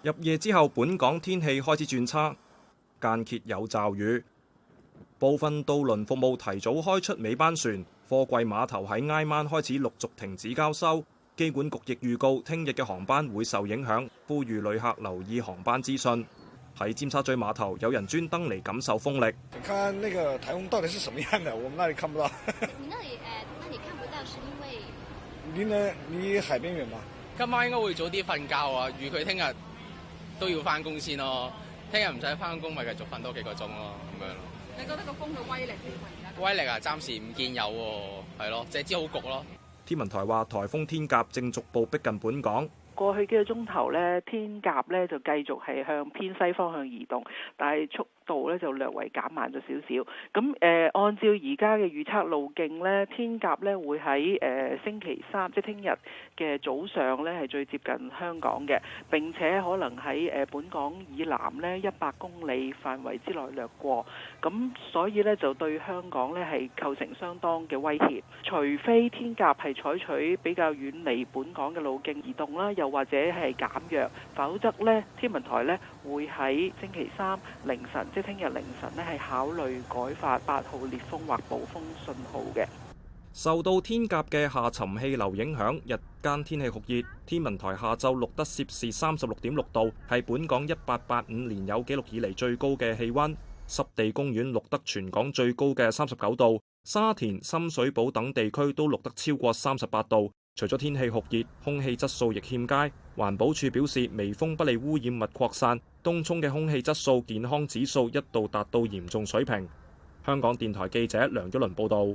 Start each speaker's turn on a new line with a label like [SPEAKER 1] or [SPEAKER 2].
[SPEAKER 1] 入夜之後，本港天氣開始轉差，間歇有驟雨。部分渡輪服務提早開出尾班船，貨櫃碼頭喺挨晚開始陸續停止交收。機管局亦預告，聽日嘅航班會受影響，呼籲旅客留意航班資訊。喺尖沙咀碼頭，有人專登嚟感受風力。
[SPEAKER 2] 看那個颱風到底是什麼樣的，我們那裡看不到。
[SPEAKER 3] 你那裡看不到，是因為
[SPEAKER 2] 離海邊遠嗎？
[SPEAKER 4] 今晚應該會早啲瞓覺啊，預佢聽日都要翻工先咯。聽日唔使翻工，咪繼續瞓多幾個鐘咯，咁樣咯。
[SPEAKER 3] 你覺得個風嘅威力點啊？而家
[SPEAKER 4] 威力啊，暫時唔見有喎，係咯，只知好焗咯。
[SPEAKER 1] 天文台話，颱風天鴿正逐步逼近本港。
[SPEAKER 5] 過去幾個鐘頭呢，天鴿呢就繼續係向偏西方向移動，但係速度呢就略為減慢咗少少。咁按照而家嘅預測路徑呢，天鴿呢會喺星期三，即係聽日嘅早上呢係最接近香港嘅，並且可能喺本港以南呢100公里範圍之內掠過。咁所以呢，就對香港呢係構成相當嘅威脅。除非天鴿係採取比較遠離本港嘅路徑移動啦，又或者係減弱，否則呢天文台呢會喺星期三凌晨，即係聽日凌晨呢係考慮改發8號烈風或暴風信號嘅。
[SPEAKER 1] 受到天鴿嘅下沉氣流影響，日間天氣酷熱。天文台下晝錄得攝氏36.6度，係本港1885年有紀錄以嚟最高嘅氣溫。濕地公園錄得全港最高嘅39度，沙田、深水埗等地區都錄得超過38度。除咗天氣酷熱，空氣質素亦欠佳。環保署表示，微風不利污染物擴散，東涌嘅空氣質素健康指數一度達到嚴重水平。香港電台記者梁一倫報導。